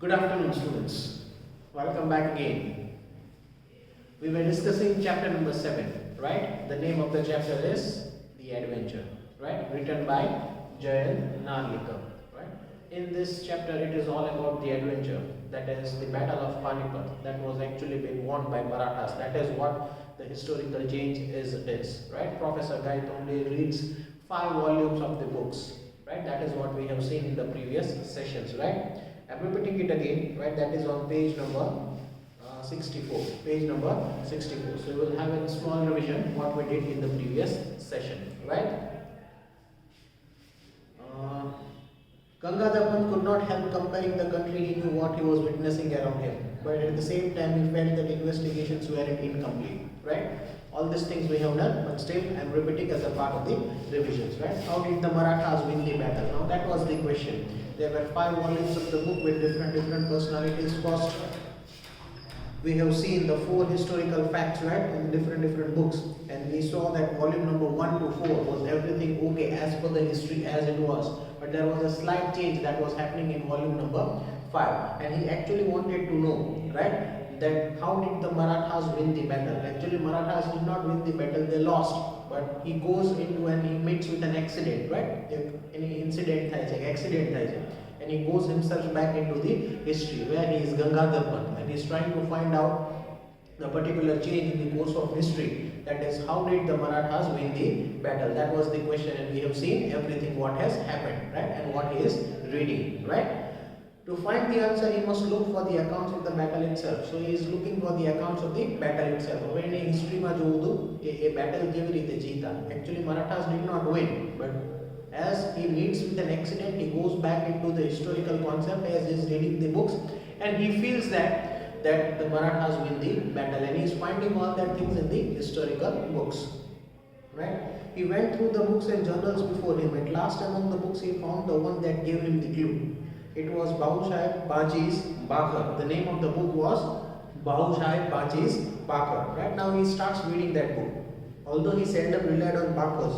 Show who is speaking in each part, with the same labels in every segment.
Speaker 1: Good afternoon, students. Welcome back again. We were discussing chapter number 7, right? The name of the chapter is The Adventure, right? Written by Jayant Narlikar, right? In this chapter, it is all about the adventure. That is the Battle of Panipat that was actually being won by Marathas. That is what the historical change is, right? Professor Guy Tonde reads 5 volumes of the books, right? That is what we have seen in the previous sessions, right? I'm repeating it again, right? That is on page number 64. Page number 64. So we will have a small revision what we did in the previous session, right? Gangadhar Pant could not help comparing the country. He knew what he was witnessing around him, but at the same time he felt that investigations were incomplete, right? All these things we have done, but still I am repeating as a part of the revisions, right? How did the Marathas win the battle? Now that was the question. There were 5 volumes of the book with different personalities. First, we have seen the 4 historical facts, right, in different books, and we saw that volume number 1 to 4 was everything okay as per the history as it was, but there was a slight change that was happening in volume number 5, and he actually wanted to know, right, that how did the Marathas win the battle. Actually Marathas did not win the battle, they lost, but he goes into and he meets with an accident, right? Any incident accident and he goes himself back into the history where he is Gangadhar Pant and he is trying to find out the particular change in the course of history, that is how did the Marathas win the battle. That was the question, and we have seen everything what has happened, right, and what he is reading, right. To find the answer, he must look for the accounts of the battle itself. So he is looking for the accounts of the battle itself. When in history ma jodu a battle કેવી રીતે જીતા. Actually Marathas did not win, but as he meets with an accident, he goes back into the historical concept as he is reading the books, and he feels that the Marathas win the battle, and he is finding all that things in the historical books, right. He went through the books and journals before him. At last among the books he found the one that gave him the clue. It was Bahusaheb Baji's Bakar. The name of the book was Bahusaheb Baji's Bakar. Right now he starts reading that book. Although he seldom relied on Bakars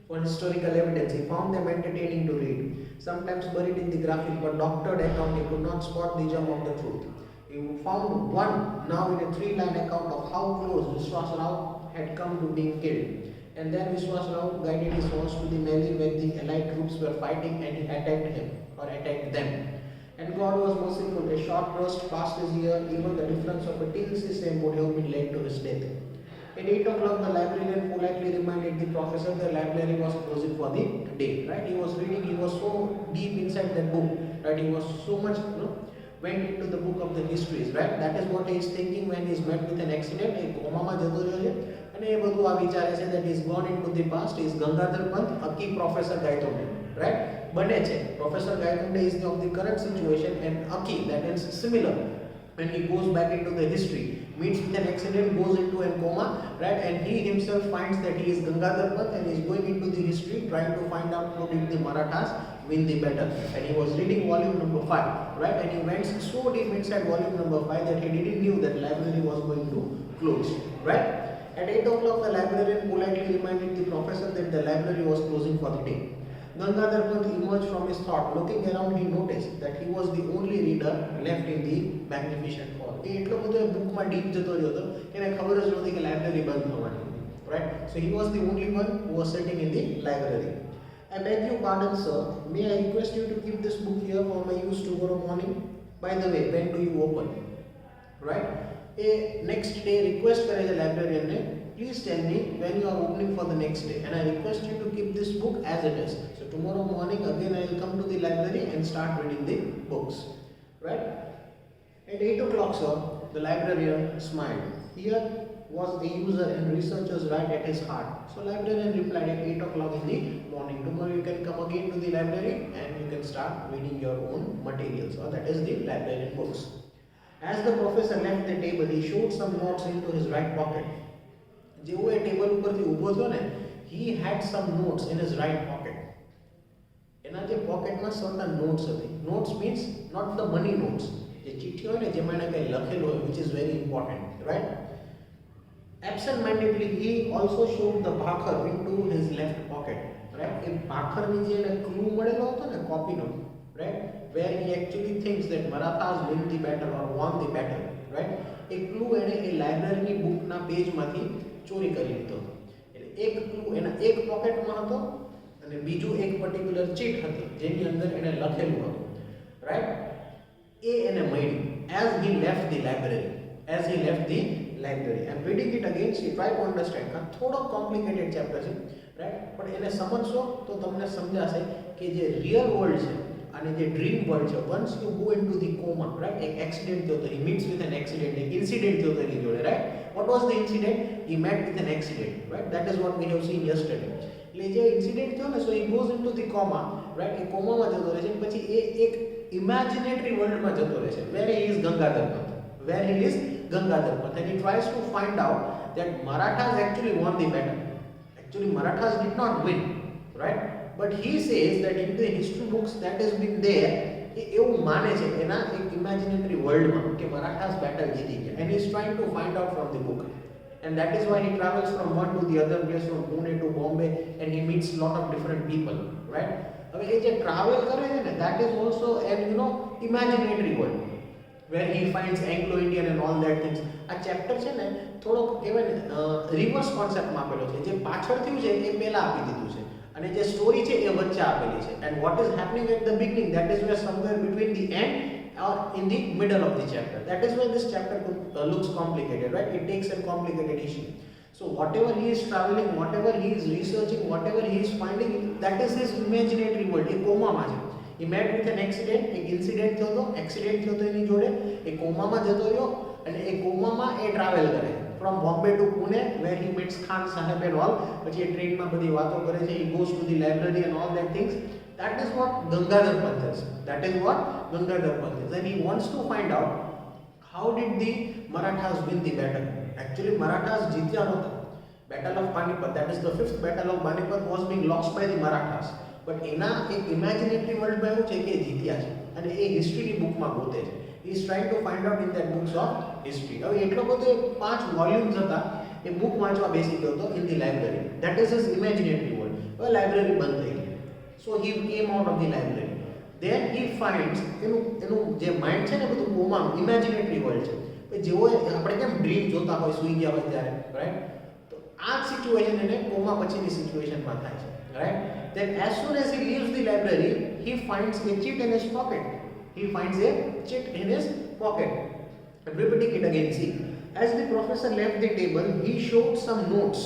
Speaker 1: for historical evidence, he found them entertaining to read. Sometimes buried in the graphic but doctored account, he could not spot the gem of the truth. He found one now in a 3-line account of how close Vishwas Rao had come to being killed. And then Vishwas Rao guided his horse to the valley where the allied troops were fighting, and he attacked him or attacked them. And God was merciful. A short burst passed his ear. Even the difference of a TLC same would have been led to his death. At 8 o'clock, the librarian politely reminded the professor the library was closing for the day. Right? He was reading. He was so deep inside that book. Right? He was so much, went into the book of the histories. Right? That is what he is thinking when he is met with an accident. And એ બધું આ વિચારે છે that he has gone into the past. He is Gangadhar Pant, Aki Professor Guy Tonde, right? બને છે Professor Guy Tonde is of the current situation, and Aki, that is similar. When he goes back into the history, meets with an accident, goes into a coma, right? And he himself finds that he is Gangadhar Pant and is going into the history, trying to find out how did the Marathas win the battle. And he was reading volume number 5, right? And he went so deep inside volume number 5 that he didn't knew that library was going to close, right? At 8 o'clock, the librarian politely reminded the professor that the library was closing for the day. Gangadhar Pant emerged from his thought. Looking around, he noticed that he was the only reader left in the magnificent hall. એ એટલો બધો બુકમાં deep જતો રહ્યો હતો કે એને ખબર જ નહોતી કે લાઇબ્રેરી બંધ થવાની, right? So he was the only one who was sitting in the library. I beg your pardon, sir. May I request you to keep this book here for my use tomorrow morning? By the way, when do you open? Right? A next day request करे છે librarian ने, please tell me when you are opening for the next day, and I request you to keep this book as it is. So tomorrow morning again I will come to the library and start reading the books, right? At 8 o'clock, sir, the librarian smiled. Here was the user and researchers right at his heart. So librarian replied, at 8 o'clock in the morning. Tomorrow you can come again to the library and you can start reading your own materials, or that is the librarian books. As the professor left the table, he showed some notes into his right pocket. જેવો એ table ઉપરથી ઊભો થયો ને, he had some notes in his right pocket. એના જે પોકેટમાં certain notes હતી. Notes means not the money notes. જે ચિઠ્ઠી હોય ને જેમાં એને કંઈ લખેલું હોય, which is very important, right? Absent-mindedly, he also showed the Bakar into his left pocket, right? એ ભાખરની જે એને ક્લુ મળેલો હતો ને કોપીનો, right? Where where he actually thinks that Marathas win the battle or won the battle, right? એક clue એને એ લાઇબ્રેરીની બુકના પેજમાંથી ચોરી કરી લીધો હતો. એટલે એક ક્લુ એના એક પોકેટમાં હતો અને બીજું એક પર્ટિક્યુલર ચીટ હતી જેની અંદર એને લખેલું હતું, રાઈટ? એ એને મળી as he left the library. As he left the library. I'm reading it again, so try to understand. થોડો કોમ્પ્લિકેટેડ ચેપ્ટર છે, રાઈટ? પણ એને સમજશો તો તમને સમજાશે કે જે રિયલ વર્લ્ડ છે અને જે ડ્રીમ વર્લ્ડ છે, once you go into the coma, right? એક એક્સિડન્ટ થયો તો he meets with an accident, એક ઇન્સિડન્ટ થયો તો એની જોડે, right? What was the incident? He met with an accident, right? That is what we have seen yesterday. એટલે જે incident થયો ને, so he goes into the coma, right? એ કોમામાં જતો રહે છે, પછી એ એક imaginary world માં જતો રહે છે, where he is Gangadhar Panth, where he is Gangadhar Panth, and he tries to find out that Marathas actually won the battle. Actually Marathas did not win, right? But he says that in the history books that has been there, એ એવું માને છે એના એક imaginary world માં કે Marathas battle જીતી ગયા, and he is trying to find out from the book, and that is why he travels from one to the other place, from Pune to Bombay, and he meets lot of different people, right? હવે એ જે travel કરે છે ને, that is also an imaginary world where he finds Anglo-Indian and all that things. આ chapter છે ને થોડો કહેવાય ને રિવર્સ કોન્સેપ્ટમાં આપેલો છે, જે પાછળ થયું છે એ પહેલા આપી દીધું છે અને જે સ્ટોરી છે એ વચ્ચે આપેલી છે, and what is happening at the beginning, that is where somewhere between the end or in the middle of the chapter, that is where this chapter looks complicated, right? It takes a complicated issue. So whatever he is traveling, whatever he is researching, whatever he is finding, that is his imaginary world. એ કોમામાં છે. He met with an accident, એક incident થયો તો, accident થયો તો એની જોડે, એ કોમામાં જતો રહ્યો અને એ કોમામાં એ ટ્રાવેલ કરે from Bombay to Pune, where he meets Khan Sahib and all. પછી એ ટ્રેનમાં બધી વાતો કરે છે, he goes to the library and all that things. That is what Gangadhar Panth is. That is what Gangadhar Panth is. And he wants to find out how did the Marathas win the battle. Actually Marathas જીત્યા નહોતા. Battle of Panipat, that is the 5th battle of Panipat, was being lost by the Marathas. But એના એક imaginary world માં એવું છે કે જીત્યા છે અને એ હિસ્ટ્રીની બુકમાં ગોતે છે. He is trying to find out in that books of history. હવે એટલો બધો 5 વોલ્યુમ્સ હતા, એ બુક વાંચવા બેસી ગયો હતો in the library. That is his imaginary world. હવે લાઇબ્રેરી બંધ થઈ ગઈ. So he came out of the library. Then he finds એનું જે માઇન્ડ છે ને બધું કોમા ઇમેજિનેટરી વર્લ્ડ છે. જેવો આપણે કેમ ડ્રીમ જોતા હોય સુઈ ગયા હોય ત્યારે, રાઈટ? તો આ સિચ્યુએશન એને કોમા પછીની સિચ્યુએશનમાં થાય છે, right? Then as soon as he leaves the library, he finds a chit in his pocket. He finds a chit in his pocket. I'm repeating it again, see. As the professor left the table, he showed some notes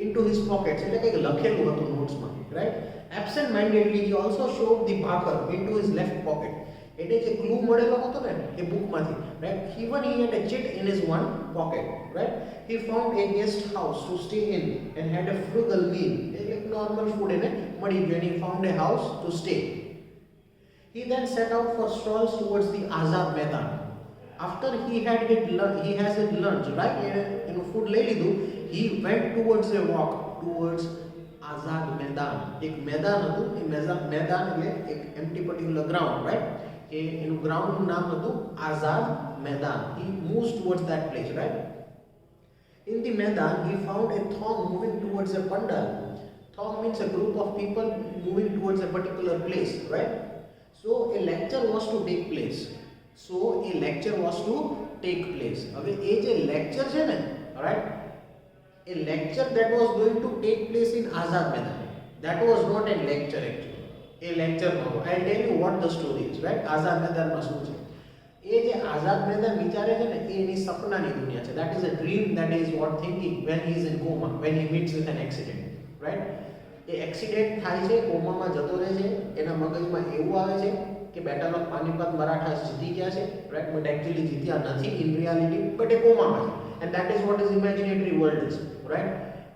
Speaker 1: into his pockets. એટલે કંઈક લખેલું હતું નોટ્સમાં, right? Absent-mindedly, he also shoved the bhakar into his left pocket. એટલે જે clue મળેલો હતો ને એ બુકમાંથી, right? Even he had a chit in his one pocket, right? He found a guest house to stay in and had a frugal meal. Like normal food in it, madi when he found a house to stay. He then set out for strolls towards the Azad Maidan. After he has his lunch, right? Food લઈ લીધું, he went towards a walk towards Azad Maidan. એક મેદાન હતું, એ મેદાન એટલે એક empty particular ground, right? એનું ગ્રાઉન્ડનું નામ હતું આઝાદ મેદાન. He moves towards that place, right? In the Maidan, he found a throng moving towards a pandal. Throng means a group of people moving towards a particular place, right? So a lecture was to take place. હવે એ જે lecture છે ને, right? A lecture that was going to take place in Azad Maidan. That was not a lecture actually. A lecture no. I'll tell you what the story is, right? Azad Maidan માં શું છે? એ જે આઝાદ મેદાન વિચારે છે ને, એ એની સપનાની દુનિયા છે. That is a dream, that is what thinking when he is in coma, when he meets with an accident, right? A accident થાય છે, કોમામાં જતો રહે છે, એના મગજમાં એવું આવે છે કે બેટલ ઓફ પાનિપત મરાઠાસ જીતી ગયા છે, right? But actually જીત્યા નથી in reality, but એ કોમામાં છે. And that is what his imaginary world is, right?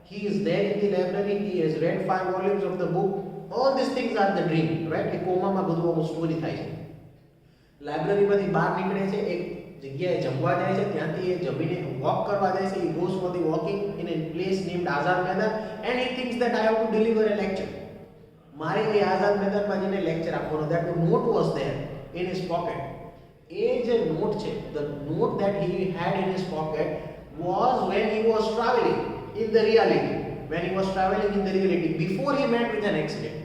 Speaker 1: He is there in the library, he has read 5 volumes of the book. All these things are the dream, right? એ કોમામાં બધું આવું story થાય છે. લાઇબ્રેરીમાંથી બહાર નીકળે છે, એક જગ્યાએ જમવા જાય છે, ત્યાંથી એ જમીને વોક કરવા જાય છે. He goes for the walking in a place named Azad Maidan and he thinks that I have to deliver a lecture. મારે એ આઝાદ મેદાનમાં જઈને લેક્ચર આપવાનો. That note was there in his pocket. એ જે નોટ છે, the note that he had in his pocket was when he was traveling in the reality. When he was traveling in the reality, before he met with an accident.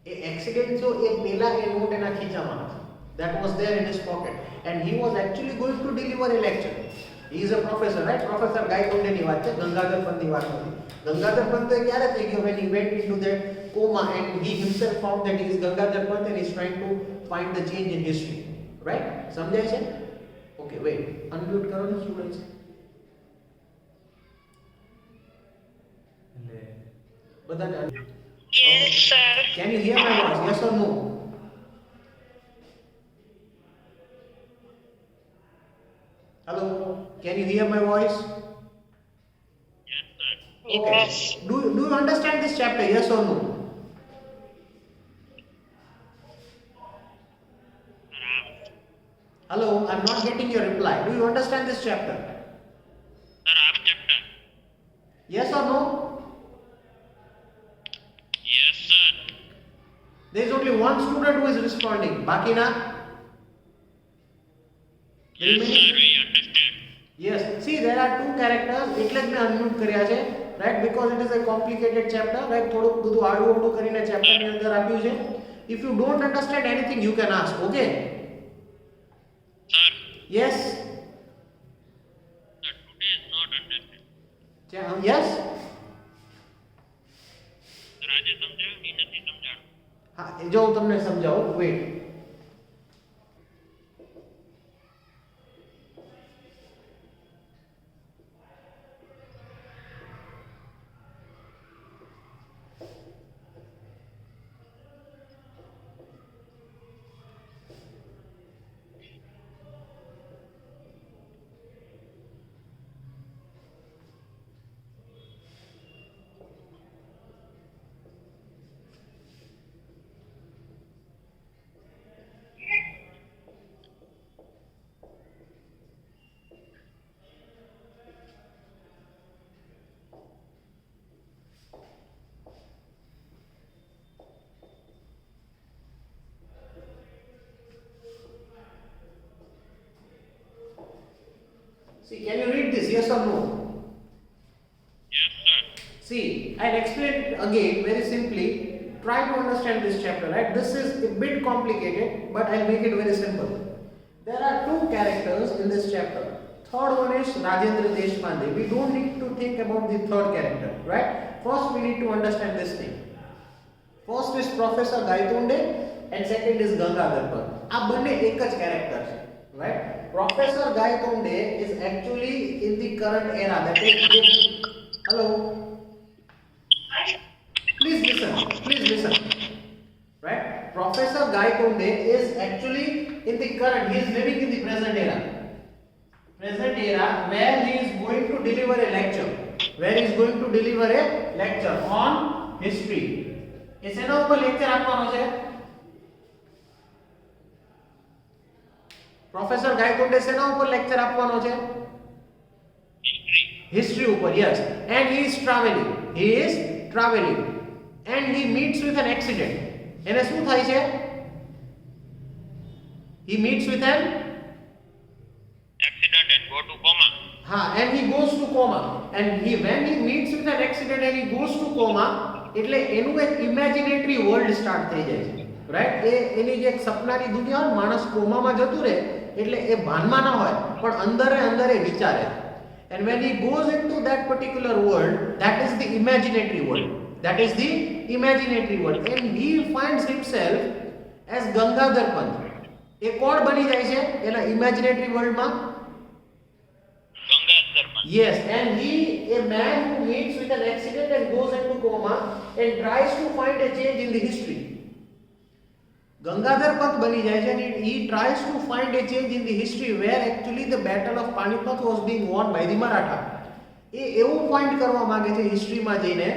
Speaker 1: A accident જો એ પહેલા એ not એના ખીચામાં હતી. that was there in his pocket, and he was actually going to deliver a lecture. He is a professor, right? Professor Gaitonde ની વાત છે, ગંગાધર પંત ની વાત નથી. ગંગાધર પંત ક્યારે થઈ ગયો? when he went into that coma and he himself found that he is Gangadhar Pant and he is trying to find the change in history, right? સમજાય છે? Okay, wait, unmute કરો ને સ્ટુડન્ટ્સ. બધા
Speaker 2: Yes, sir.
Speaker 1: can you hear my voice? Yes or no? Hello, can you hear my voice? Okay.
Speaker 2: Yes.
Speaker 1: Do you understand this chapter? Yes or no? Hello, I'm not getting your reply. Do you understand this chapter?
Speaker 2: Sir, half chapter.
Speaker 1: Yes or no?
Speaker 2: Yes, sir.
Speaker 1: There is only one student who is responding. Baki na?
Speaker 2: Yes, sir, we understand.
Speaker 1: Yes. See, there are two characters. એટલે જ મેં unmute કર્યા છે, right? Because it is a complicated chapter, right? થોડું બધું આડું કરીને chapter ની અંદર આપ્યું છે. If you don't understand anything, you can ask. Okay?
Speaker 2: Sir,
Speaker 1: Yes.
Speaker 2: sir, today is not understand.
Speaker 1: Yes.
Speaker 2: Sir, આજે સમજાયું ની નથી સમજાણું.
Speaker 1: હા, જો હું તમને સમજાવું. Wait. See, can you read this? Yes or no?
Speaker 2: Yes, sir.
Speaker 1: See, I'll explain it again very simply. Try to understand this chapter, right? This is a bit complicated, but I'll make it very simple. There are two characters in this chapter. Third one is Rajendra Deshpande. We don't need to think about the third character, right? First, we need to understand this thing. First is Professor Gaitonde and second is Gangadhar Pant. આ બંને એક જ character છે, right? Professor Gaitonde is actually in the current era, that is hello, please listen, right? Professor Gaitonde is actually in the current, he is living in the present era where he is going to deliver a lecture, on history. એ શેના ઉપર lecture આપવાનો છે? Professor ગાયકોંડે શેના ઉપર lecture આપવાનો છે? History ઉપર, yes. And he is traveling and he meets with an accident. એને શું થાય છે? He meets with an
Speaker 2: Accident and go to coma.
Speaker 1: and he goes to coma. And when he meets with an accident and he goes to coma, એટલે એનું એક ઇમેજિનેટરી world start થઈ જાય છે, રાઈટ? એની જે એક સપનાની દુનિયા હોય, માણસ કોમામાં જતું રહે એટલે એ ભાનમાં ન હોય પણ અંદરે વિચારે. And when he goes into that particular world, that is the imaginatory world, and he finds himself as Gangadhar Pant. એ કોણ બની જાય છે એના ઇમેજિનેટરી વર્લ્ડમાં?
Speaker 2: Gangadhar Pant.
Speaker 1: Yes, and he, a man who meets with an accident and goes into coma and tries to find a change in the history. Gangadhar Pant bani જાય છે and he tries to find a change in the history where actually the battle of Panipat was being won by the Maratha. એ એવું find કરવા માંગે છે હિસ્ટ્રીમાં જઈને,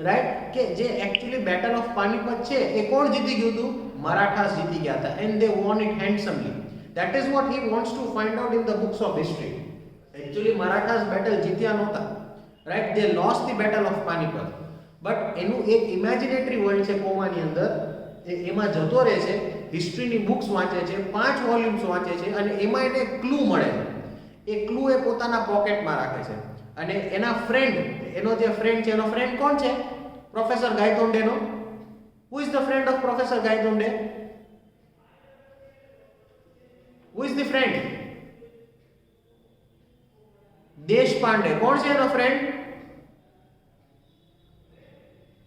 Speaker 1: right, કે જે actually battle of Panipat છે એ કોણ જીતી ગયું હતું? મરાઠાસ જીતી ગયા હતા, and they won it handsomely. That is what he wants to find out in the books of history. Actually Marathas battle જીત્યા નહોતા, right? They lost the battle of Panipat. But એનું એક ઇમેજિનેટરી વર્લ્ડ છે કોમાની અંદર, એમાં જતો રહે છે, હિસ્ટ્રીની બુક્સ વાંચે છે, 5 વોલ્યુમ્સ વાંચે છે અને એમાં એને ક્લુ મળે. એ ક્લુ એ પોતાના પોકેટમાં રાખે છે અને એના ફ્રેન્ડ, એનો જે ફ્રેન્ડ છે, એનો ફ્રેન્ડ કોણ છે? Professor ગાયતોંડેનો. Who is the friend of Professor Gaitonde? Who is the friend? Deshpande. कौन से एनो friend?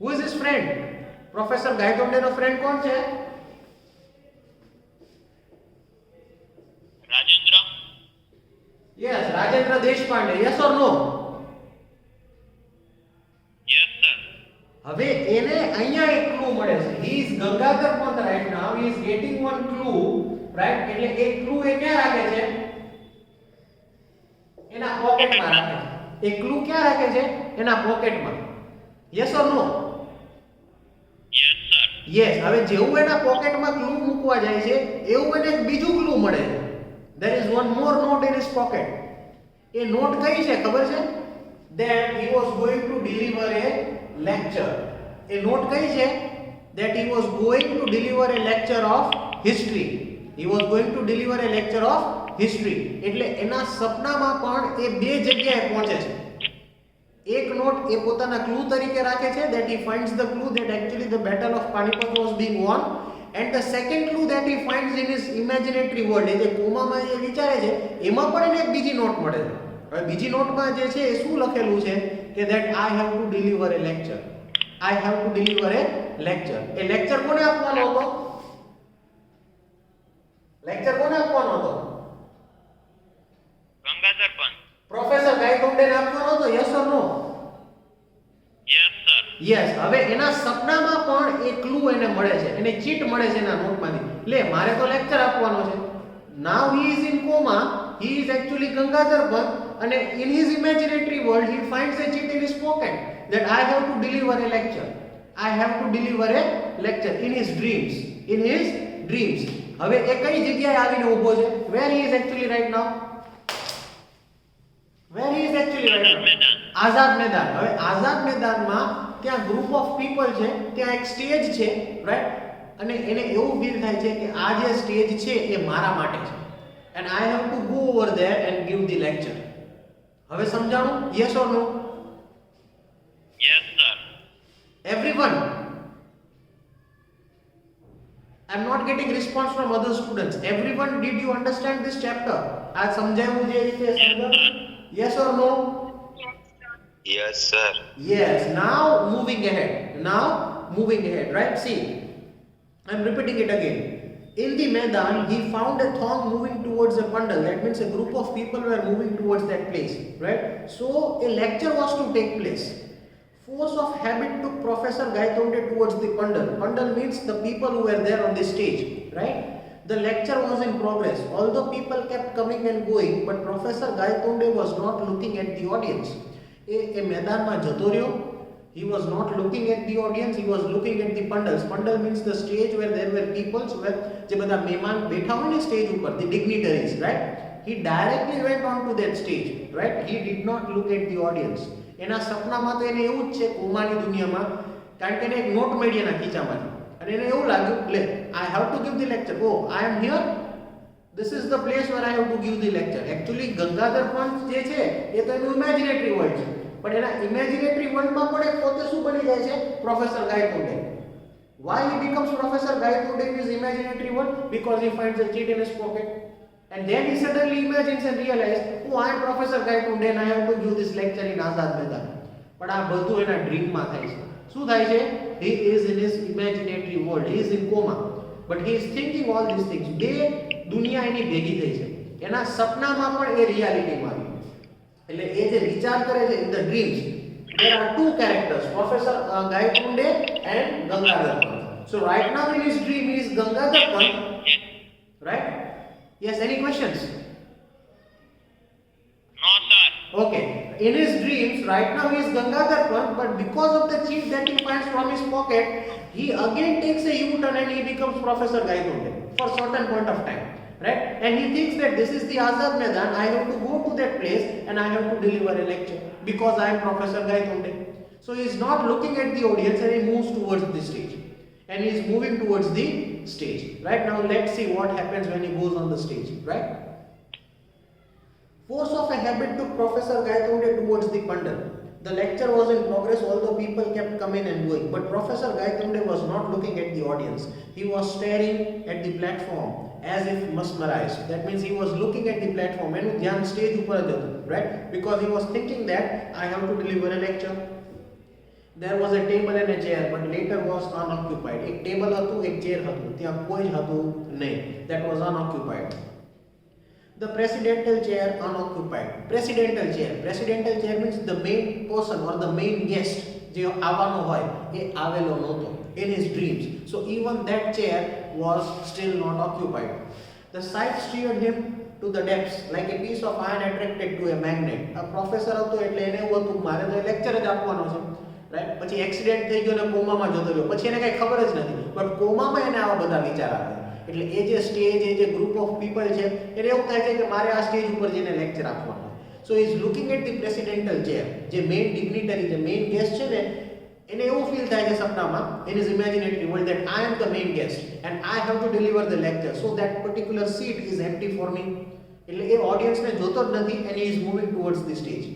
Speaker 1: Who is his friend? Professor Gaitonde नो friend कौन છે?
Speaker 2: Rajendra.
Speaker 1: Yes, Rajendra Deshpande. Yes or no?
Speaker 2: Yes, sir.
Speaker 1: હવે એને અહીંયા એક ક્લુ મળે છે. He is Gangadhar Pant right now. He is getting one clue, right? એટલે એક ક્લુ એ ક્યાં રાખે છે? એના પોકેટમાં રાખે છે. એક ક્લુ ક્યાં રાખે છે? એના પોકેટમાં. Yes or no?
Speaker 2: Yes, sir.
Speaker 1: Yes. હવે જેવું એના પોકેટમાં ક્લુ મૂકવા જાય છે, એવું એને એક બીજું ક્લુ મળે છે. There is one more note in his pocket. એ નોટ કઈ છે ખબર છે? That he was going to deliver a lecture. A note કઈ છે? That he was going to deliver a lecture of history. He was going to deliver a lecture of history. એટલે એના સપનામાં પણ એ બે જગ્યાએ પહોંચે છે. એક નોટ એ પોતાના ક્લુ તરીકે રાખે છે, that he finds the clue that actually the battle of Panipat was being won, and the second clue that he finds in his imaginary world, એ જે કોમામાં જે વિચારે છે એમાં પણ એને એક બીજી નોટ મળે છે. હવે બીજી નોટમાં જે છે એ શું લખેલું છે કે that I have to deliver a lecture. I have to deliver a lecture. A lecture કોને આપવાનો હતો? લેક્ચર કોને આપવાનો હતો?
Speaker 2: Gangadhar Pant.
Speaker 1: પ્રોફેસર ગાયતોંડેને આપવાનો હતો. Yes or no?
Speaker 2: Yes, sir.
Speaker 1: Yes. હવે એના સપનામાં પણ એક ક્લુ એને મળે છે, એને ચીટ મળે છે એના નોટમાંથી. લે મારે તો લેક્ચર આપવાનો છે. Now he is in coma. He is actually Gangadhar Pant, and in his imaginary world he finds a cheat in his pocket that I have to deliver a lecture. I have to deliver a lecture in his dreams. In his dreams. હવે એ કઈ જગ્યાએ આવીને ઊભો છે? Where he is actually right now? Where he is actually right now? આઝાદ મેદાન. હવે આઝાદ મેદાનમાં ત્યાં ગ્રુપ ઓફ પીપલ છે, ત્યાં એક સ્ટેજ છે, રાઈટ? અને એને એવું ફીલ થાય છે કે આ જે સ્ટેજ છે એ મારા માટે છે, and I have to go over there and give the lecture. હવે સમજાણું? yes or no?
Speaker 2: Yes, sir.
Speaker 1: Everyone, I'm not getting response from other students. Everyone, did you understand this chapter? આ સમજાયું જે રીતે સમજાયું? yes or no?
Speaker 2: Yes, sir.
Speaker 1: Yes. Now moving ahead. Now moving ahead, right? See, I'm repeating it again. In the Maidan, he found a throng moving towards a pandal. That means a group of people were moving towards that place, right? So a lecture was to take place. Force of habit took Professor Gaitonde towards the pandal. Pandal means the people who were there on the stage, right? The lecture was in progress. Although people kept coming and going, but Professor Gaitonde was not looking at the audience. A मैदान में जतो रह्यो. He was not looking at the audience. He was looking at the pandals. Pandal means the stage where there were people, where જે બધા મહેમાન બેઠા હોય ને સ્ટેજ ઉપર, the dignitaries, right? He directly went on to that stage, right? He did not look at the audience. એના સપનામાં તો એને એવું જ છે કોમાની દુનિયામાં, કારણ કે એને એક નોટ મળી એના ખીચામાંથી અને એને એવું લાગ્યું, લે I have to give the lecture. Oh, I am here. This is the place where I have to give the lecture. Actually Gangadhar Pant જે છે એ તો એનું ઇમેજિનેટરી વર્લ્ડ છે, પણ એના ઇમેજિનેટરી વર્લ્ડમાં પણ એક પોતે શું બની જાય છે? Professor ગાયતોંડે. Why he becomes Professor Gaitonde in his imaginary world? Because he finds a cheat in his pocket. And then he suddenly imagines and realizes, oh, I am Professor Gaitonde and I have to give this lecture in Azad Maidan. પણ આ બધું એના ડ્રીમમાં થાય છે. શું થાય છે? He is in his imaginary world. He is in coma. But he is thinking all these things. બે દુનિયા એની ભેગી થઈ છે. એના સપનામાં પણ એ રિયાલિટીમાં આવી. એટલે એ જે વિચાર કરે છે in the dreams, there are two characters, Professor Gaitonde and Gangadhar Pant. So right now in his dream he is Gangadhar Pant, right? Yes, any questions?
Speaker 2: No, sir.
Speaker 1: Okay, in his dreams right now he is Gangadhar Pant, but because of the cheat that he finds from his pocket, he again takes a U-turn and he becomes Professor Gaitonde for certain point of time, right? And he thinks that this is the Azad Maidan, I have to go to that place and I have to deliver a lecture because I am Professor Gaitonde. So he is not looking at the audience and he moves towards the stage, and he is moving towards the stage. Right now let's see what happens when he goes on the stage, right? Force of a habit took Professor Gaitonde towards the pandal. The lecture was in progress, although people kept coming and going. But Professor Gaitonde was not looking at the audience. He was staring at the platform as if mesmerized. That means he was looking at the platform and ધ્યાન stage ઉપર જ હતું, right? Because he was thinking that I have to deliver a lecture. There was a table and a chair, but later was unoccupied. એક table હતું, એક chair હતું, ત્યાં કોઈ જ હતું નહીં. That was unoccupied. The presidential chair unoccupied. Presidential chair means the main person or the main guest જે આવવાનો હોય એ આવેલો નહોતો in his dreams. So even that chair was still not occupied. The sight steered him to the depths like a piece of iron attracted to a magnet. A professor હતો એટલે એને એવું હતું મારે તો લેક્ચર જ આપવાનો છે, રાઈટ? પછી એક્સિડન્ટ થઈ ગયો ને કોમામાં જતો રહ્યો, પછી એને કઈ ખબર જ નથી, બટ કોમામાં એને આવા બધા વિચાર આવે. એટલે એ જે સ્ટેજ, એ જે ગ્રુપ ઓફ પીપલ છે, એને એવું થાય છે કે મારે આ સ્ટેજ ઉપર જઈને લેક્ચર આપવાનો. So is looking at the presidential chair. જે મેઇન ડિગ્નિટરી, જે મેઇન ગેસ્ટ છે ને, એને એવું ફીલ થાય છે સપનામાં, in his imaginary world, that I am the main guest and I have to deliver the lecture, so that particular seat is empty for me. એટલે એ ઓડિયન્સને જોતો જ નથી and he is moving towards the stage.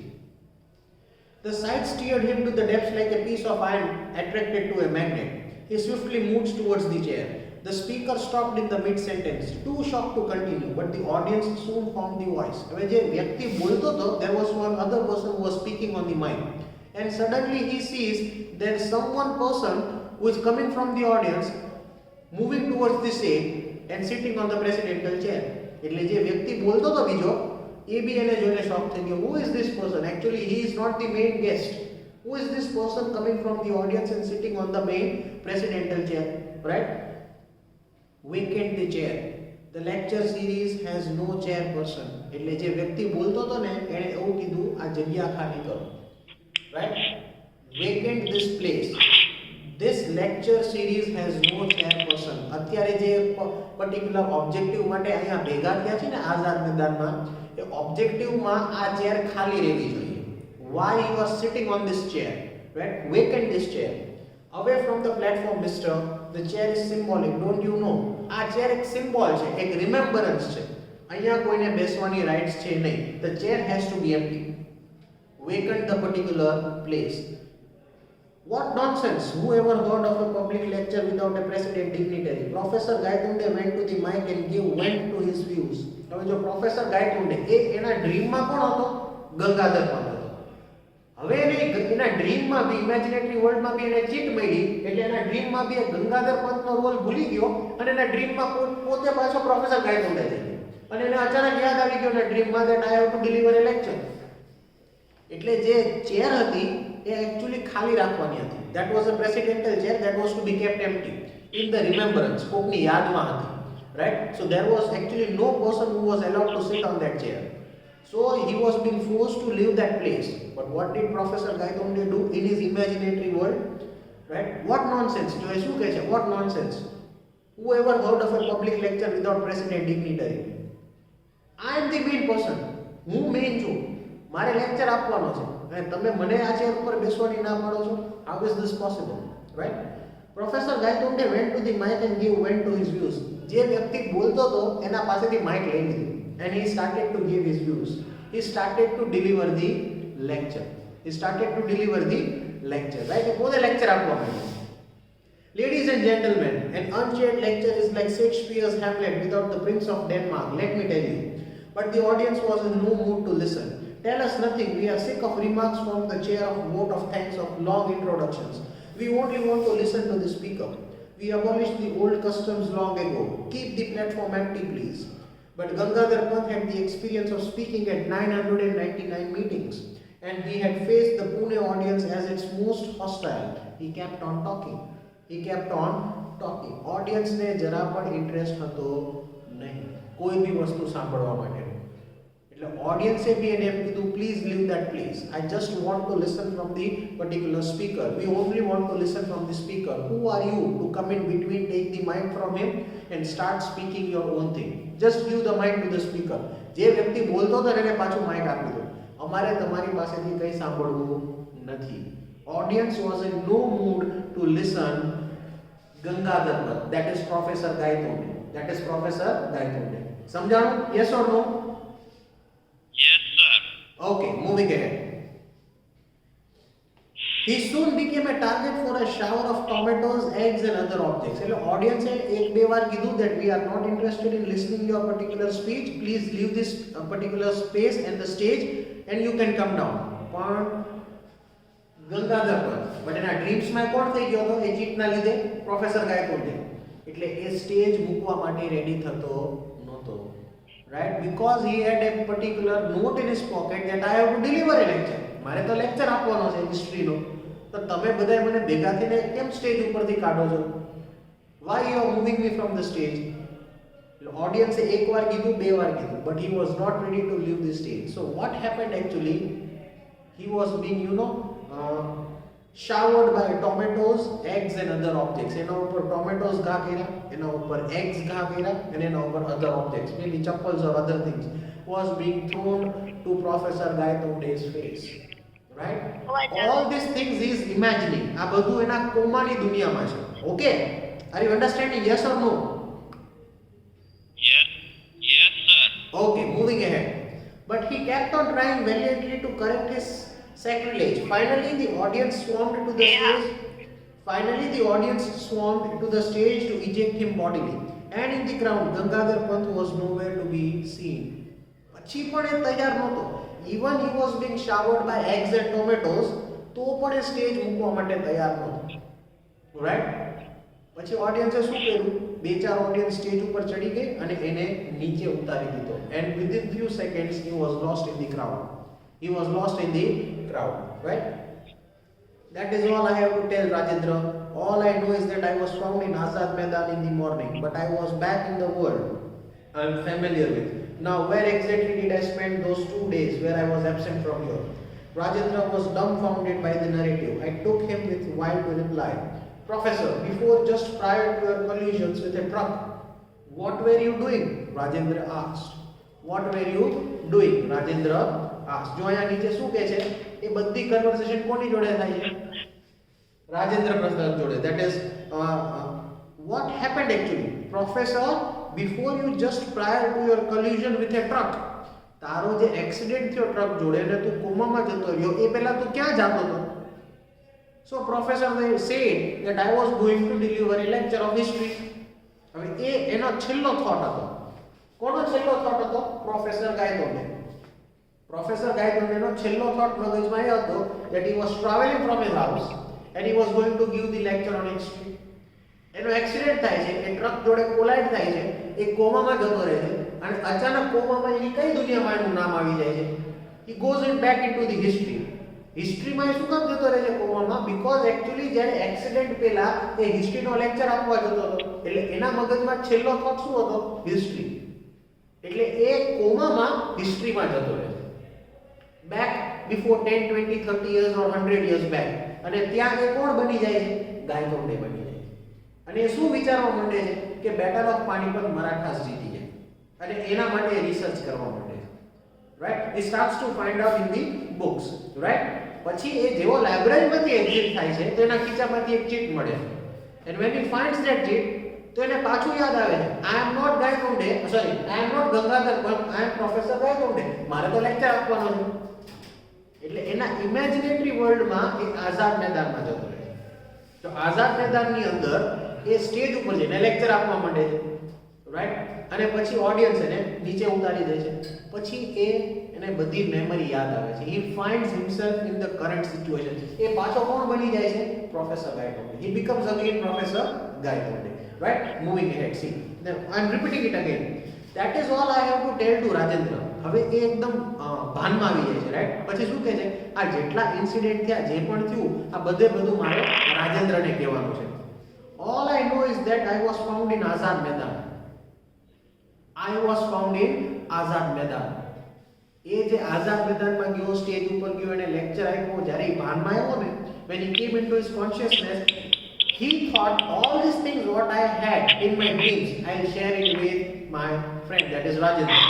Speaker 1: The sight steered him to the depths like a piece of iron attracted to a magnet. He swiftly moves towards the chair. The speaker stopped in the mid-sentence, too shocked to continue, but the audience soon found the voice. હવે જે વ્યક્તિ બોલતો હતો, there was one other person who was speaking on the mic. And suddenly he sees there is one person who is coming from the audience, moving towards the stage and sitting on the presidential chair. એટલે જે વ્યક્તિ બોલતો હતો બીજો, એ બી એને જોઈને શોક થઈ ગયો. Who is this person? Actually he is not the main guest. Who is this person coming from the audience and sitting on the main presidential chair, right? Vacant the chair. The lecture series has no chairperson. એટલે જે વ્યક્તિ બોલતો હતો ને, એણે એવું કીધું આ જગ્યા ખાલી કરો, right? Vacant this place. This lecture series has no chairperson. અત્યારે જે પર્ટિક્યુલર ઓબ્જેક્ટિવ માટે અહીંયા ભેગા થયા છે ને આઝાદ મેદાનમાં, એ ઓબ્જેક્ટિવમાં આ ચેર ખાલી રહેવી જોઈએ. Why you are sitting on this chair, right? Vacant this chair. Away from the platform, mister. The chair is symbolic, don't you know? આ ચેર એક સિમ્બોલ છે, એક રિમેમ્બરન્સ છે. અહીંયા કોઈને બેસવાની રાઇટ્સ છે નહીં. The chair has to be empty. Vacant the particular place. What nonsense! Who ever heard of a public lecture without a president dignitary? Professor Gaitonde went to the mic and gave vent to his views. હવે જો professor ગાયતોંડે એ એના ડ્રીમમાં કોણ હતો? ગંગાધર પંત હતો. હવે એને એના ડ્રીમમાં બી, ઇમેજિનેટરી વર્લ્ડમાં બી એને ચીટ મળી, એટલે એના ડ્રીમમાં બી એ ગંગાધર પંતનો રોલ ભૂલી ગયો અને એના ડ્રીમમાં પોતે પાછો પ્રોફેસર ગાયતોંડે થઈ ગયો અને એને અચાનક યાદ આવી ગયો એના ડ્રીમમાં that I have to deliver a lecture. એટલે જે ચેર હતી એ એક્ચ્યુઅલી ખાલી રાખવાની હતી. That was a presidential chair that was to be kept empty in the remembrance. કોકની યાદમાં હતી, right? So there was actually no person who was allowed to sit on that chair. So he was being forced to leave that place. But what did Professor Gaitonde do in his imaginary world? Right? What nonsense? જો એ શું કહે છે? What nonsense? Who ever heard of a public lecture without president dignitary? I am the main person. હું main છું. મારે lecture આપવાનો છે અને તમે મને આ ચેર ઉપર બેસવાની ના પાડો છો. How is this possible? Right? Professor Gaitonde went to the mic and gave vent to his views. જે વ્યક્તિ બોલતો હતો એના પાસેથી માઇક લઈ લીધું and he started to give his views. He started to deliver the lecture. Right? પોતે lecture આપવા માંડ્યો. Ladies and gentlemen, an unchaired lecture is like Shakespeare's Hamlet without the Prince of Denmark, let me tell you. But the audience was in no mood to listen. Tell us nothing. We are sick of remarks from the chair, of vote of thanks, of long introductions. We only want to listen to the speaker. We abolished the old customs long ago. Keep the platform empty, please. But Gangadhar Pant had the experience of speaking at 999 meetings, and he had faced the Pune audience as its most hostile. He kept on talking. Audience ને જરા પણ interest હતો નહીં કોઈ બી વસ્તુ સાંભળવા માટે. એટલે ઓડિયન્સે બી એને એમ કીધું please leave that place. I just want to listen from the particular speaker. We only want to listen from the speaker. Who are you to come in between, take the mic from him and start speaking your own thing? Just give the mic to the speaker. જે વ્યક્તિ બોલતો હતો એને પાછું Mike આપી દો. અમારે તમારી પાસેથી કંઈ સાંભળવું નથી. Audience was in no mood to listen Gangadhar Pant. That is Professor Gaitonde. સમજાણું? Yes or no?
Speaker 2: Yes, sir.
Speaker 1: Okay, moving ahead. He soon became a target for a shower of tomatoes, eggs and other objects. એટલે audience એક બે વાર કીધું that we are not interested in listening your particular speech. Please leave this particular space and the stage and you can come down. પણ ગંગાધર પણ એના ડ્રીમ્સમાં કોણ થઈ ગયો હતો એ ચીટના લીધે પ્રોફેસર ગાયકવાડ એટલે એ સ્ટેજ મૂકવા માટે રેડી થતો નહોતો. Right? Because he had a particular note in his pocket that I have to deliver a lecture. મારે તો લેક્ચર આપવાનો છે હિસ્ટ્રીનો, તો તમે બધાય મને ભેગા થઈને કેમ સ્ટેજ ઉપરથી કાઢો છો? Why you are moving me from the stage? ઓડિયન્સે એક વાર કીધું, બે વાર કીધું, but he was not ready to leave the stage. So what happened actually? He was being, showered by tomatoes, eggs and other objects. એના ઉપર tomatoes ઘા કર્યા, એના ઉપર eggs ઘા કર્યા, અને એના ઉપર other objects, maybe chappals or other things, was being thrown to Professor Gaitonde's face. Right? All these things he is imagining. આ બધું એના કોમાની દુનિયામાં છે. Okay? Are you understanding? Yes or no?
Speaker 2: Yes. Yes, sir.
Speaker 1: Okay, moving ahead. But he kept on trying valiantly to correct his sacrilege. Finally, the audience swarmed to the stage. Finally, the audience swarmed to the stage to eject him bodily. And in the crowd, Gangadhar Panth was nowhere to be seen. પછી પણ એ તૈયાર નહોતો. Even he was being showered by eggs and tomatoes, તો પણ એ stage મૂકવા માટે તૈયાર નહોતો. Right? પછી ઓડિયન્સે શું કર્યું? બે ચાર ઓડિયન્સ સ્ટેજ ઉપર ચડી ગઈ અને એને નીચે ઉતારી દીધો. And within few seconds he was lost in the crowd. He was lost in the crowd, right? That is all I have to tell, Rajendra. All I know is that I was found in Azad Maidan in the morning, but I was back in the world I am familiar with. Now, where exactly did I spend those 2 days where I was absent from here? Rajendra was dumbfounded by the narrative. I took him with while to reply. Professor, before just prior to your collisions with a truck, what were you doing? Rajendra asked. What were you doing? Rajendra asked. જો અહીંયા નીચે શું કહે છે? એ બધી conversation કોની જોડે થાય છે? રાજેન્દ્ર પ્રસાદ જોડે. That is, what happened actually? Professor, before you just prior to your collision with a truck, તારો જે એક્સિડન્ટ થયો ટ્રક જોડે ને તું કોમામાં જતો રહ્યો, એ પહેલા તું ક્યાં જતો હતો? So professor they said that I was going to deliver a lecture of history. હવે એ એનો છેલ્લો થોટ હતો. કોનો છેલ્લો થોટ હતો? પ્રોફેસર ગાયતોંડે. પ્રોફેસર ગાયતોંડેનો છેલ્લો થોટ મગજમાં એ હતો that he was traveling from his house and he was going to give the lecture on history. એનો એક્સિડન્ટ થાય છે, એ ટ્રક જોડે કોલાઇડ થાય છે, એ કોમામાં જતો રહે છે અને અચાનક કોમામાં એની કઈ દુનિયામાં એનું નામ આવી જાય છે? He goes in back into the history. હિસ્ટ્રીમાં શું કામ જતો રહે છે કોમામાં? બીકોઝ એકચ્યુઅલી જ્યારે એક્સિડન્ટ પહેલા એ હિસ્ટ્રીનો લેક્ચર આપવા જતો હતો, એટલે એના મગજમાં છેલ્લો થોટ શું હતો? હિસ્ટ્રી. એટલે એ કોમામાં હિસ્ટ્રીમાં જતો રહે છે. Back before 10, 20, 30 years or 100 years back. અને ત્યાં એ કોણ બની જાય છે? ગાયતોંડે બની જાય છે. અને એ શું વિચારવા માંડે છે કે બેટલ ઓફ પાણીપત મરાઠાસ જીતી જાય અને એના માટે રિસર્ચ કરવા માંડે છે. Right? he starts to find out in the books, right? પછી એ જેવો લાઇબ્રેરીમાંથી એક્ઝિટ થાય છે તો એના ખીચામાંથી એક ચીટ મળે છે. and when he finds that cheat, તો એને પાછું યાદ આવે છે, I am not ગાયતોંડે, sorry, I am not Gangadhar પણ I am પ્રોફેસર ગાયતોંડે, મારે તો લેક્ચર આપવાનો છે. એટલે એના ઇમેજિનેટરી વર્લ્ડમાં એ આઝાદ મેદાનમાં જતો રહે છે. તો આઝાદ મેદાનની અંદર એ સ્ટેજ ઉપર જઈને લેક્ચર આપવા માંડે છે, રાઈટ? અને પછી ઓડિયન્સ એને નીચે ઉતારી દે છે. પછી એને બધી મેમરી યાદ આવે છે. he finds himself in the current situation. એ પાછો કોણ બની જાય છે? Professor ગાયતોંડે. he becomes again Professor Gaitonde, right? Moving ahead, see, now I am repeating it again. That is all I have to tell to Rajendra. હવે એ એકદમ ભાનમાં આવી જાય છે, રાઈટ? પછી શું કહે છે? આ જેટલા ઇન્સિડન્ટ થયા, જે પણ થયું, આ બધું મારે રાજેન્દ્રને કહેવાનું છે. All I know is that I was found in Azad Maidan. I was found in Azad Maidan. એ જે આઝાદ મેદાનમાં ગયો, સ્ટેજ ઉપર ગયો, એને લેક્ચર આપ્યો, જ્યારે એ ભાનમાં આવ્યો ને, when he came into his consciousness, he thought all these things what I had in my dreams, I'll share it with my friend, that is Rajendra.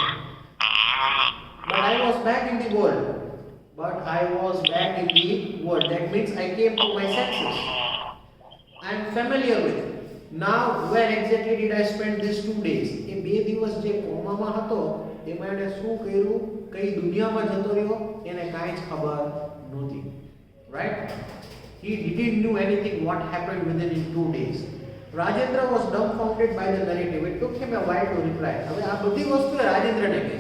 Speaker 1: But I was back in the world. That means I came to my senses. I am familiar with. Now, where exactly did I spend these 2 days? એ 2 દિવસ જે કોમામાં હતો એમાં એને શું કર્યું, કઈ દુનિયામાં જતો રહ્યો, એને કાંઈ જ ખબર નહોતી. Right? He didn't know anything what happened within in 2 days. Rajendra was dumbfounded by the narrative. It took him a while to reply. હવે આ બધી વસ્તુ રાજેન્દ્રને કહે.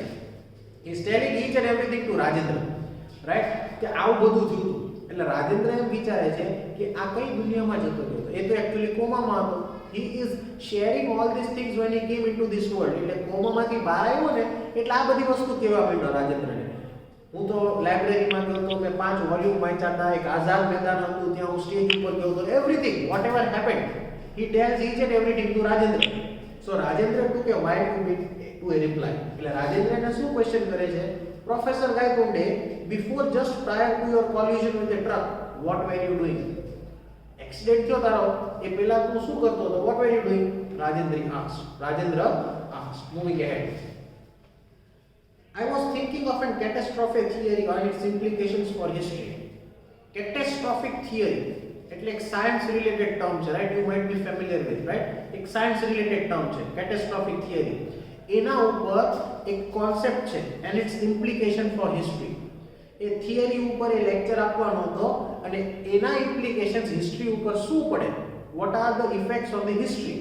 Speaker 1: He is telling each and everything to Rajendra. Right? કે આવું બધું થયું હતું. એટલે રાજેન્દ્ર એમ વિચારે છે કે આ કઈ દુનિયામાં જતો રહ્યો. એ તો એક્ચ્યુઅલી કોમામાં હતો. He is sharing all these things when he came into this world. એટલે કોમામાંથી બહાર આવ્યો ને એટલે આ બધી વસ્તુ કહેવા માંડ્યો રાજેન્દ્રને. હું તો લાઇબ્રેરીમાં ગયો તો મેં 5 વોલ્યુમ વાંચ્યા હતા, એક આઝાદ મેદાન હતું, ત્યાં હું સ્ટેજ ઉપર ગયો તો everything whatever happened he tells each and everything to Rajendra. So Rajendra took a while to a reply. એટલે રાજેન્દ્ર એને શું ક્વેશ્ચન કરે છે? Professor Gaitonde, before just prior to your collision with the truck, what were you doing? Accident થયો તારો એ પહેલા તું શું કરતો હતો? What were you doing? Rajendra asked. Moving ahead. I was thinking of a catastrophic theory on its implications for history. Catastrophic theory એટલે એક science related term છે, right? You might be familiar with, right? એક science related term છે catastrophic theory. એના ઉપર એક concept છે and its implication for history. A theory ઉપર એ લેક્ચર આપવાનો હતો અને એના ઇમ્પ્લિકેશન્સ હિસ્ટ્રી ઉપર શું પડે, what are the effects on the history,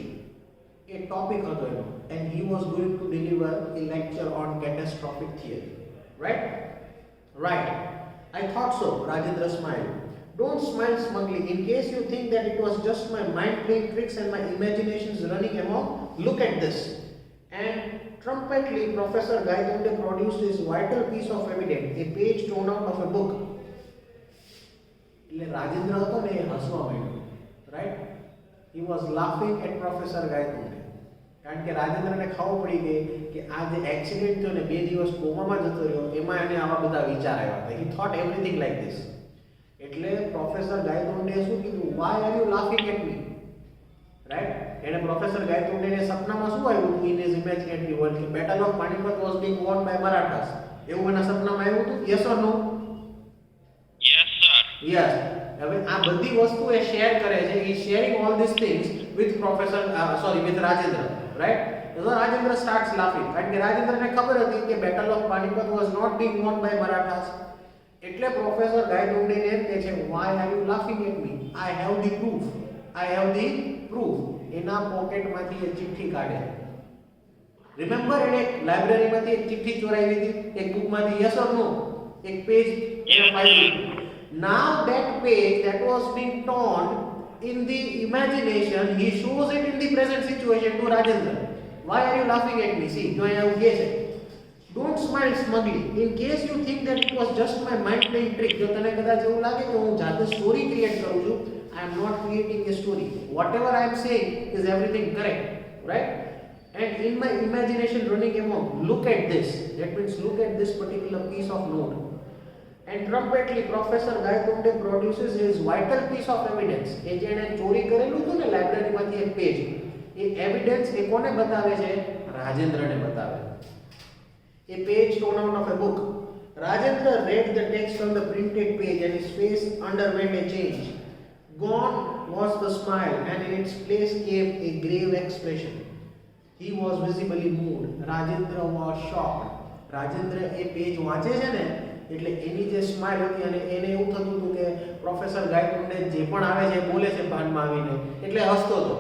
Speaker 1: A topic હતો એનો. and he was going to deliver a lecture on catastrophic theory, right? I thought so. Rajendra smiled. Don't smile smugly. In case you think that it was just my mind playing tricks and my imaginations running amok, look at this. And trumpetly, Professor Gaitonde produced this vital piece of evidence, a page torn out of a book. એટલે રાજેન્દ્ર હતો ને એ હસવા માંડ્યો, right? He was laughing at Professor Gaitonde. કારણ કે રાજેન્દ્રને ખબર પડી ગઈ કે આ જે એક્સિડન્ટ થયો ને 2 દિવસ કોમામાં જતો રહ્યો એમાં એને આવા બધા વિચાર આવ્યા હતા. He thought everything like this. એટલે પ્રોફેસર ગાયતોંડે શું કીધું? Why are you laughing at me? Right? એને પ્રોફેસર ગાયતોંડેને સપનામાં શું આવ્યું હતું? In his imaginary world, the battle of Panipat was being won by Marathas. એવું એના સપનામાં આવ્યું હતું? Yes or no?
Speaker 2: Yes, sir.
Speaker 1: Yes. હવે આ બધી વસ્તુ એ શેર કરે છે. He is sharing all these things with with Rajendra, right? So Rajendra starts laughing. કારણ કે રાજેન્દ્રને ખબર હતી કે battle of Panipat was not being won by Marathas. એટલે પ્રોફેસર ગાયતોંડેને એમ કહે છે, why are you laughing at me? I have the proof. એના પોકેટમાંથી એક ચિઠ્ઠી કાઢે. રિમેમ્બર એને લાઇબ્રેરીમાંથી એક ચિઠ્ઠી ચોરાવી હતી, એક બુકમાંથી, yes or no? એક page file. Now that page that was being torn in the imagination, he shows it in the present situation to Rajendra. Why are you laughing at me? See, જો અહીંયા કહે છે, don't smile smugly. In case you think that it was just my mind playing trick, જો તને કદાચ એવું લાગે કે હું જાતે સ્ટોરી ક્રિએટ કરું છું, I am not creating a story. Whatever I am saying is everything correct, right? And in my imagination running among, look at this. That means look at this particular piece of note. And trumpetly, Professor Gaitonde produces his vital piece of evidence. એ જેણે ચોરી કરેલું હતું ને લાઇબ્રેરીમાંથી એક page, એ evidence એ કોને બતાવે છે? રાજેન્દ્રને બતાવે. A page torn out of a book. Rajendra read the text on the printed page and his face underwent a change. Gone was the smile and in its place came a grave expression. He was visibly moved. Rajendra was shocked. Rajendra A page વાંચે છે ને એટલે એની જે smile હતી અને એને એવું થતું હતું કે પ્રોફેસર ગાયતોંડે જે પણ આવે છે બોલે છે ભાનમાં આવીને એટલે હસતો હતો.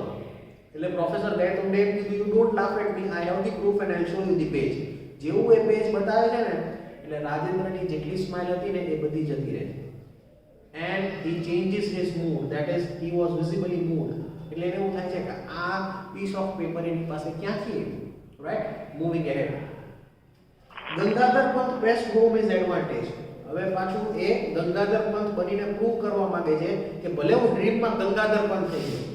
Speaker 1: એટલે પ્રોફેસર ગાયતોંડે એમ કીધું, you don't laugh at me, I have the proof and I'll show you the page. જેવું એ પેજ બતાવે છે ને એટલે રાજેન્દ્રની જેટલી સ્માઇલ હતી ને એ બધી જતી રહે. And he changes his mood, that is he was visibly moved. એટલે એને એવું થાય છે કે આ piece of paper એની પાસે ક્યાંથી આવ્યું, right? Moving ahead. Gangadhar Pant pressed home his advantage. હવે પાછું એ ગંગાધર પંત બનીને પ્રૂવ કરવા માંગે છે કે ભલે હું ડ્રીમમાં ગંગાધર પંત થઈ ગયો,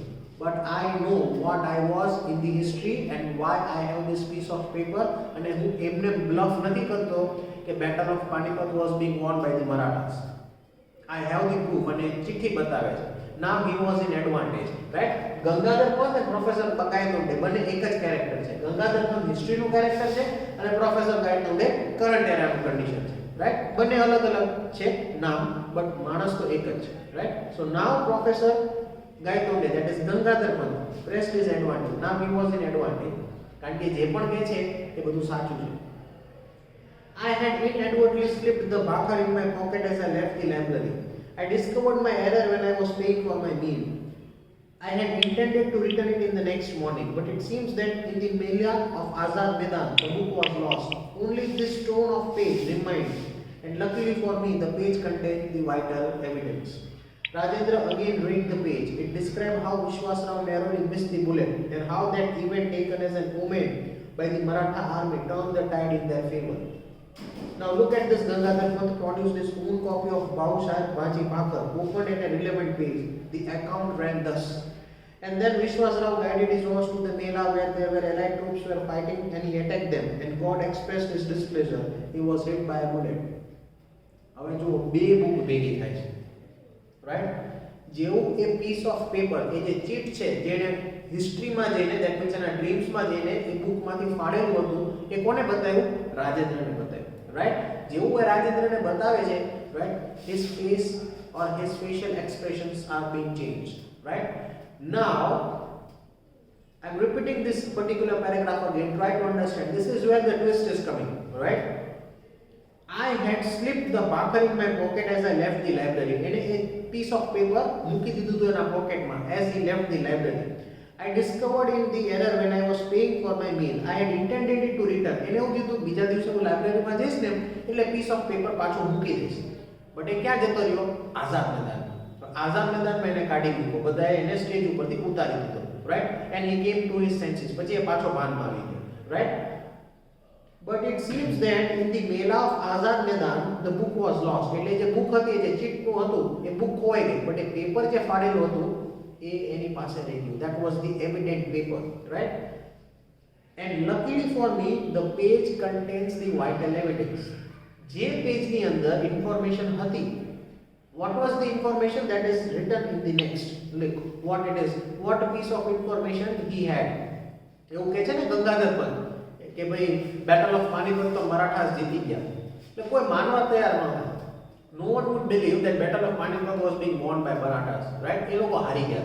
Speaker 1: but I know what I was in the history and why I have this piece of paper. અને હું એમને bluff નથી કરતો કે battle of Panipat was being won by the Marathas. I have the proof. અને ચિઠ્ઠી બતાવે છે. Now he was in advantage, right? Gangadhar Pant અને પ્રોફેસર ગાયતોંડે બંને એક જ કેરેક્ટર છે. ગંગાધર પંત હિસ્ટ્રીનું કેરેક્ટર છે અને પ્રોફેસર ગાયતોંડે કરંટ એરાનું કન્ડિશન છે, રાઈટ? બંને અલગ અલગ છે નામ, બટ માણસ તો એક જ છે, right? So now professor Gaitonde, that is Gangadhar Pant, pressed his advantage. Now he was in advantage. કારણ કે જે પણ કહે છે એ બધું સાચું છે. I had inadvertently slipped the bhakar in my pocket as I left the library. I discovered my error when I was paying for my meal. I had intended to return it in the next morning, but it seems that in the Mela of Azad Maidan, the book was lost. Only this stone of page remained, and luckily for me, the page contained the vital evidence. Rajendra again read the page. It described how Vishwasrao narrowly missed the bullet and how that event taken as an omen by the Maratha army turned the tide in their favor. Now look at this. Gangadhar Pant produced his own copy of Babu Sahib Baji Pakar, opened at a relevant page. The account ran thus. And then Vishwasrao guided his horse to the Mela where there were allied troops were fighting, and he attacked them, and God expressed his displeasure. He was hit by a bullet. હવે જો બે book ભેગી થાય છે, right? જેવું એ piece of paper, એ જે cheat છે જેને હિસ્ટ્રીમાં જઈને દેટ મીન્સ એના ડ્રીમ્સમાં જઈને એ બુકમાંથી ફાડેલું હતું, એ કોને બતાવ્યું? રાજેન્દ્રને બતાવ્યું, રાઈટ? જેવું એ રાજેન્દ્રને બતાવે છે, right, his face or his facial expressions are being changed, right? Now I'm repeating this particular paragraph again. Try to understand. This is where the twist is coming, right? I had slipped the bakar in my pocket as I left the library. એને એક piece of paper મૂકી દીધું હતું એના પોકેટમાં as he left the library. I discovered in the error when I was paying for my meal. I had intended it to return. એને એવું કીધું બીજા દિવસે હું લાઇબ્રેરીમાં જઈશ ને એટલે piece of paper પાછો મૂકી દઈશ. બટ એ ક્યાં જતો રહ્યો? આઝાદ મેદાન. આઝાદ મેદાનમાં એને કાઢી મૂક્યો, બધાએ એને સ્ટેજ ઉપરથી ઉતારી દીધો, right? And he came to his senses. પછી એ પાછો ભાનમાં આવી ગયો, right? But it seems that in the Mela of Azad Maidan, the book was lost. એટલે જે બુક હતી, જે ચીટનું હતું, એ બુક ખોવાઈ ગઈ. બટ એ પેપર જે ફાડેલું હતું એ એની પાસે રહી ગયું. That was the evident paper, right? And luckily for me, the page contains the vital evidence. જે પેજની અંદર ઇન્ફોર્મેશન હતી, what was the information that is written in the next? Look what it is. What piece of information he had. એવું કહે છે ને ગંગાધર પંત કે ભાઈ battle of Panipat તો મરાઠાસ જીતી ગયા. એટલે કોઈ માનવા તૈયાર નહોતા. No one would believe that Battle of Panipat was being won by Marathas, right? એ લોકો હારી ગયા.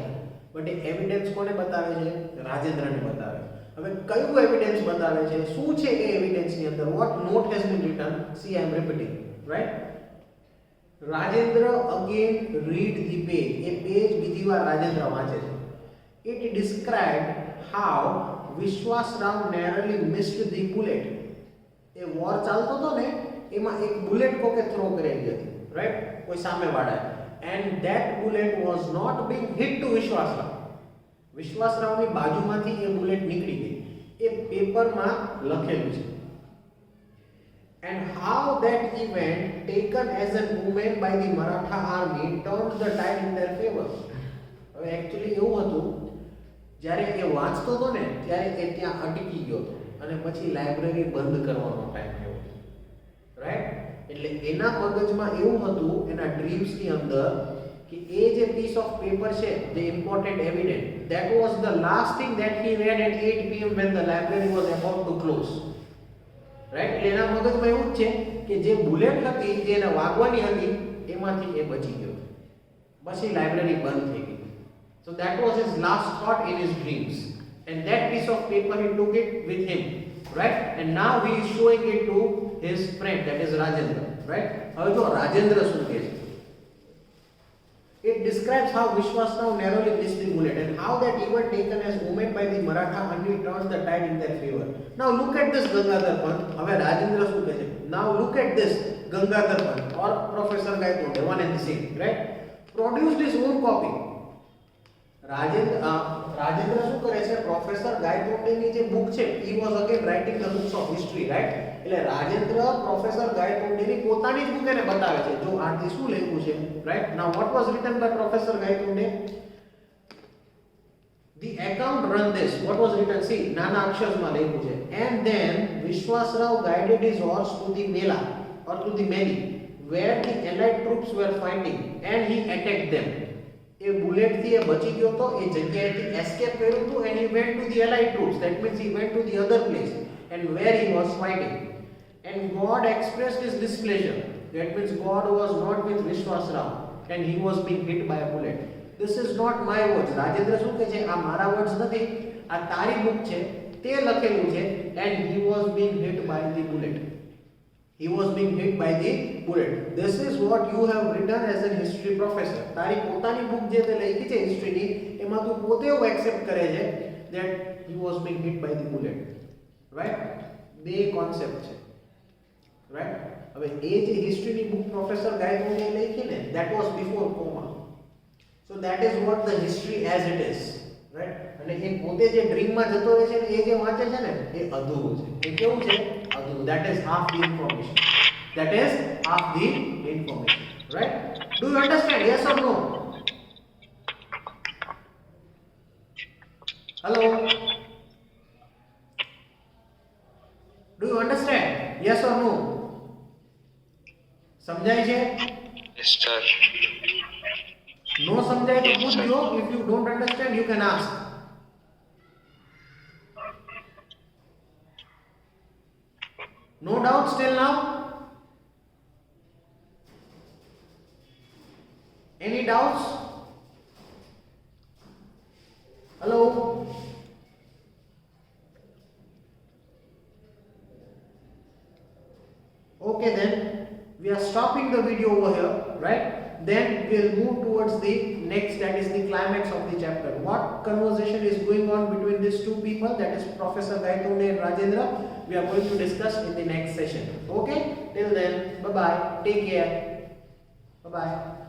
Speaker 1: બટ એ એવિડન્સ કોને બતાવે છે? રાજેન્દ્રને બતાવે. હવે કયું એવિડન્સ બતાવે છે? શું છે એ એવિડન્સની અંદર? What note has been written? See, I am repeating, right? Rajendra again read the page. A page બીજી વાર રાજેન્દ્ર વાંચે છે. It described how Vishwasrao narrowly missed the bullet. A war ચાલતો હતો ને એમાં એક બુલેટ કોકે થ્રો કરેલી હતી, રાઈટ? કોઈ સામેવાળાએ. And that bullet was not being hit to Vishwasrao. વિશ્વાસરાવની બાજુમાંથી એ બુલેટ નીકળી ગઈ. એ પેપરમાં લખેલું છે. And how that event taken as an omen by the Maratha army turned the tide in their favor. હવે એક્ચ્યુઅલી એવું હતું, જ્યારે એ વાંચતો હતો ને ત્યારે એ ત્યાં અટકી ગયો હતો અને પછી લાઇબ્રેરી બંધ કરવાનો ટાઈમ આવ્યો, રાઈટ? એટલે એના મગજમાં એવું હતું, એના ડ્રીમ્સની અંદર, કે એ જે પીસ ઓફ પેપર છે, the important evidence, that was the last thing that he read at 8 p.m. when the library was about to close, right? એટલે એના મગજમાં એવું જ છે કે જે બુલેટ હતી, જે એને વાગવાની હતી, એમાંથી એ બચી ગયો. પછી લાઇબ્રેરી બંધ થઈ ગઈ. So that was his last thought in his dreams, and that piece of paper he took it with him, right? And now he is showing it to his friend, that is Rajendra, right? હવે જો રાજેન્દ્ર શું કહે છે? It describes how Vishwasrao narrowly missed the bullet and how that event taken as omen by the Maratha army turned the tide in their favor. Now look at this Gangadhar Pant. હવે રાજેન્દ્ર શું કહે છે? Now look at this Gangadhar Pant or Professor Gaitonde, one and the same, right? Produced his own copy. Rajendra શું કરે છે? Professor ગાયતોંડેની જે book છે, he was again writing the books of history, right? એટલે રાજેન્દ્ર પ્રોફેસર ગાયતોંડેની પોતાની જ બુક એને બતાવે છે. જો આથી શું લખ્યું છે, right? Now what was written by Professor Gaitonde? The account run this. What was written? See, નાના અક્ષરમાં લખ્યું છે. And then Vishwasrao guided his horse to the Mela or to the Meli where the allied troops were fighting and he attacked them. એ બુલેટથી એ બચી ગયો તો એ જગ્યાએથી escape કર્યું હતું and he went to the allied troops. That means he went to the other place and where he was fighting. And God expressed his displeasure. That means God was not with Vishwasrao and he was being hit by a bullet. This is not my words. Rajendra શું કહે છે? આ મારા words નથી, આ તારી book છે, તે લખેલું છે. And he was being hit by the bullet. He was being hit by the bullet. This is what you have written as a history professor. તારી પોતાની book જે તે લખી છે history ની એમાં તું પોતે એવું accept કરે છે that he was being hit by the bullet. Right? બે concept છે. Right? હવે એ જે history ની book professor ગાયત્રીએ લખી ને that was before coma. So that is what the history as it is. Right? અને એ પોતે જે ડ્રીમ માં જતો રહે છે ને એ જે વાંચે છે ને એ અધૂરું છે. એ કેવું છે? અધૂરું. That is half the information. That is half the information. Right? Do you understand? Yes or no? Hello? Do you understand? Yes or no? સમજાય છે?
Speaker 2: Yes, sir.
Speaker 1: No સમજાય તો પૂછજો. If you don't understand, you can ask. No doubts till now? Any doubts? Hello? Okay then, we are stopping the video over here, right? Then we'll move towards the next, that is the climax of the chapter. What conversation is going on between these two people, that is Professor Gaitonde and Rajendra, we are going to discuss in the next session. Okay? Till then, bye bye. Take care. Bye bye.